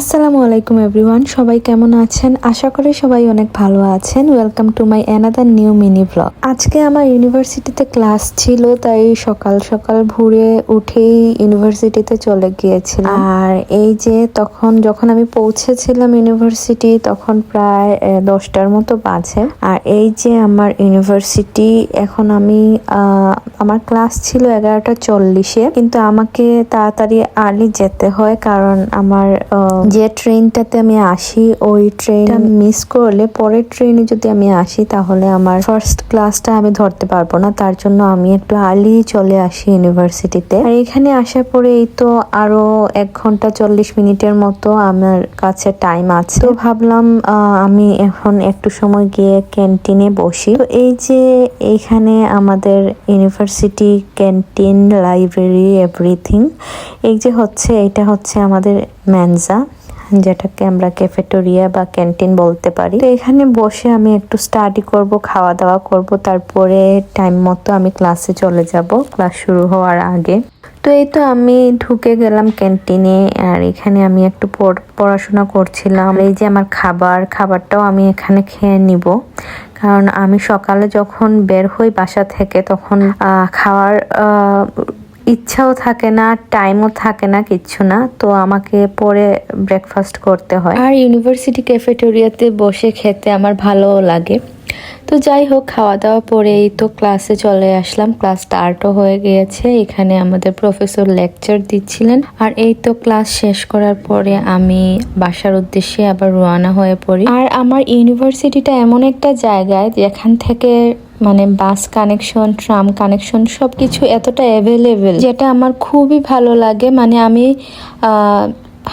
আসসালামু আলাইকুম এভরিওয়ান, সবাই কেমন আছেন? আশা করি সবাই অনেক ভালো আছেন। Welcome to my another new mini blog. আজকে আমার ইউনিভার্সিটিতে ক্লাস ছিল, তাই সকাল সকাল ভোরে উঠেই ইউনিভার্সিটিতে চলে গিয়েছিলাম। আর এই যে যখন আমি পৌঁছেছিলাম ইউনিভার্সিটি, তখন প্রায় 10টার মতো বাজে। আর এই যে আমার ইউনিভার্সিটি, এখন আমার ক্লাস ছিল 11টা 40-এ, কিন্তু আমাকে তাড়াতাড়ি আর্লি যেতে হয়, কারণ আমার যে ট্রেনটাতে আমি আসি ওই ট্রেনটা মিস করলে পরের ট্রেনে যদি আমি আসি তাহলে আমার ফার্স্ট ক্লাসটা আমি ধরতে পারবো না। তার জন্য আমি একটু আর্লি চলে আসি ইউনিভার্সিটিতে। আর এখানে আসার পরে এই তো আরো 1 ঘন্টা 40 মিনিটের মতো আমার কাছে টাইম আছে। তো ভাবলাম আমি এখন একটু সময় গিয়ে ক্যান্টিনে বসি। তো এই যে এইখানে আমাদের ইউনিভার্সিটি ক্যান্টিন, লাইব্রেরি, এভরিথিং। এই যে এটা হচ্ছে আমাদের মেনজা, যেটাকে আমরা ক্যাফেটেরিয়া বা ক্যান্টিন বলতে পারি। তো এখানে বসে আমি একটু স্টাডি করব, খাওয়া দাওয়া করব, তারপরে টাইম মতো আমি ক্লাসে চলে যাব ক্লাস শুরু হওয়ার আগে। তো এই তো আমি ঢুকে গেলাম ক্যান্টিনে, আর এখানে আমি একটু পড়াশোনা করছিলাম। এই যে আমার খাবারটাও আমি এখানে খেয়ে নিব, কারণ আমি সকালে যখন বের হই বাসা থেকে তখন খাওয়ার ইচ্ছাও থাকে না, টাইমও থাকে না, কিচ্ছু না। তো আমাকে পরে ব্রেকফাস্ট করতে হয়। আর ইউনিভার্সিটি ক্যাফেটেরিয়াতে বসে খেতে আমার ভালো লাগে। তো যাই হোক, খাওয়া দাওয়া পরেই তো ক্লাসে চলে আসলাম। ক্লাস স্টার্টও হয়ে গিয়েছে। এখানে আমাদের প্রফেসর লেকচার দিচ্ছিলেন। আর এই তো ক্লাস শেষ করার পরে আমি বাসার উদ্দেশ্যে আবার রওনা হয়ে পড়ি। আর আমার ইউনিভার্সিটিটা এমন একটা জায়গায় যেখান থেকে বাস কানেকশন, ট্রাম কানেকশন সবকিছু এতটা অ্যাভেলেবেল, যেটা আমার খুবই ভালো লাগে। আমি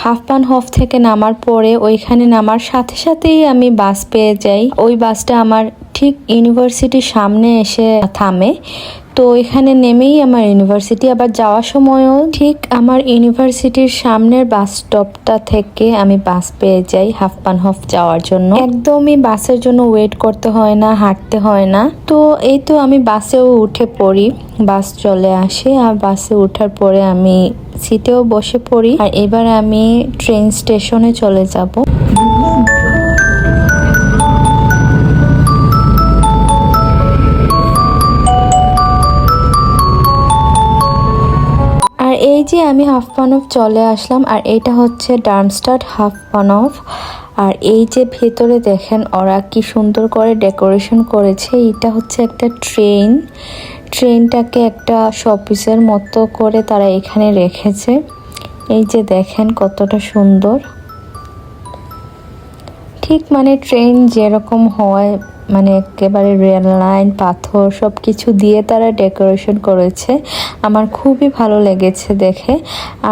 হাফপানহফ থেকে নামার পরে ওইখানে নামার সাথে সাথেই আমি বাস পেয়ে যাই। ওই বাসটা আমার ঠিক ইউনিভার্সিটির সামনে এসে থামে। তো এখানে নেমেই আমার ইউনিভার্সিটি। আবার যাওয়ার সময়ও ঠিক আমার ইউনিভার্সিটির সামনের বাস স্টপটা থেকে আমি বাস পেয়ে যাই হাফপানহফ যাওয়ার জন্য। একদমই বাসের জন্য ওয়েট করতে হয় না, হাঁটতে হয় না। তো এই তো আমি বাসেও উঠে পড়ি, বাস চলে আসে। আর বাসে ওঠার পরে আমি সিটেও বসে পড়ি। আর এবার আমি ট্রেন স্টেশনে চলে যাব। আর এই যে আমি হাফপানহফ চলে আসলাম। আর এইটা হচ্ছে ডার্মস্টাড হাফপানহফ। আর এই যে ভেতরে দেখেন ওরা কি সুন্দর করে ডেকোরেশন করেছে। এটা হচ্ছে একটা ট্রেনটাকে একটা শোপিসের মতো করে তারা এখানে রেখেছে। এই যে দেখেন কতটা সুন্দর, ঠিক ট্রেন যেরকম হয়, একেবারে রেল লাইন, পাথর সব কিছু দিয়ে তারা ডেকোরেশন করেছে। আমার খুবই ভালো লেগেছে দেখে।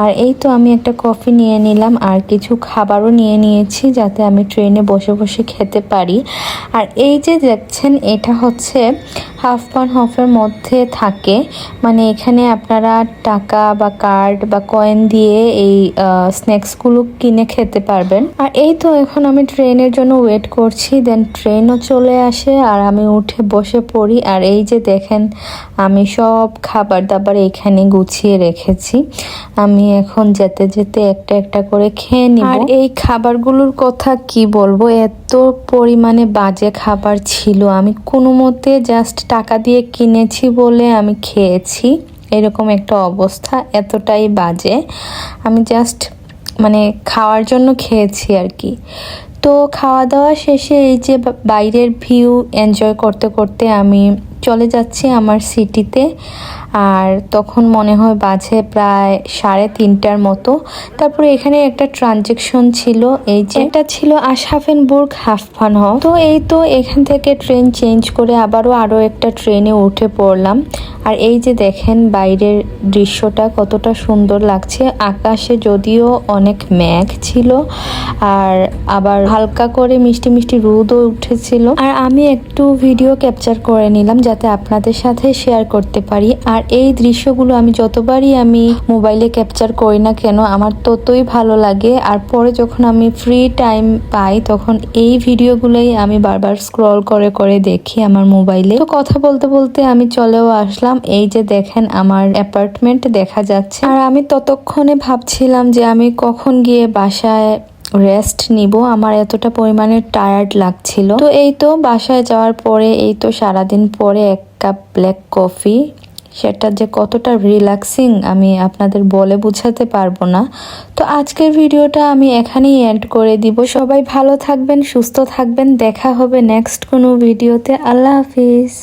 আর এই তো আমি একটা কফি নিয়ে নিলাম, আর কিছু খাবারও নিয়ে নিয়েছি যাতে আমি ট্রেনে বসে বসে খেতে পারি। আর এই যে দেখছেন, এটা হচ্ছে হাফপানহফের মধ্যে থাকে। এখানে আপনারা টাকা বা কার্ড বা কয়েন দিয়ে এই স্ন্যাক্সগুলো কিনে খেতে পারবেন। আর এই তো এখন আমি ট্রেনের জন্য ওয়েট করছি। দেন ট্রেনও চলে আসে আর আমি উঠে বসে পড়ি। আর এই যে দেখেন, আমি সব খাবার দাবার এখানে গুছিয়ে রেখেছি। আমি এখন যেতে যেতে একটা একটা করে খেয়ে নিব। আর এই খাবারগুলোর কথা কি বলবো, এত পরিমাণে বাজে খাবার ছিল। আমি কোনো মতে জাস্ট টাকা দিয়ে কিনেছি বলে আমি খেয়েছি, এরকম একটা অবস্থা। এতটাই বাজে, আমি জাস্ট খাওয়ার জন্য খেয়েছি আর কি। তো খাওয়া দাওয়া শেষে এই যে বাইরের ভিউ এনজয় করতে করতে আমি চলে যাচ্ছি আমার সিটিতে। আর তখন মনে হয় বাজে প্রায় 3:30টার মতো। তারপরে এখানে একটা ট্রানজেকশন ছিল, এই যে এটা ছিল আশরাফেনবুর্গ হাফপানহফ। তো এই তো এখান থেকে ট্রেন চেঞ্জ করে আরও একটা ট্রেনে উঠে পড়লাম। আর এই যে দেখেন বাইরের দৃশ্যটা কতটা সুন্দর লাগছে। আকাশে যদিও অনেক মেঘ ছিল, আর আবার হালকা করে মিষ্টি মিষ্টি রোদও উঠেছিল। আর আমি একটু ভিডিও ক্যাপচার করে নিলাম যাতে আপনাদের সাথে শেয়ার করতে পারি। আর এই দৃশ্যগুলো আমি যতবারই আমি মোবাইলে ক্যাপচার করি না কেন, আমার ততই ভালো লাগে। আর পরে যখন আমি ফ্রি টাইম পাই তখন এই ভিডিওগুলোই আমি বারবার স্ক্রল করে করে দেখি আমার মোবাইলে। তো কথা বলতে বলতে আমি চলেও আসলাম। এই যে দেখেন আমার অ্যাপার্টমেন্ট দেখা যাচ্ছে। আর আমি ততক্ষণে ভাবছিলাম যে আমি কখন গিয়ে বাসায় রেস্ট নিব। আমার এতটা পরিমাণে টায়ার্ড লাগছিল। তো এই তো বাসায় যাওয়ার পরে এই তো সারাদিন পরে 1 কাপ ব্ল্যাক কফি, সেটা যে কতটা রিল্যাক্সিং আমি আপনাদের বলে বোঝাতে পারবো না। তো আজকের ভিডিওটা আমি এখানেই এন্ড করে দিব। সবাই ভালো থাকবেন, সুস্থ থাকবেন, দেখা হবে নেক্সট কোনো ভিডিওতে। আল্লাহ হাফিজ।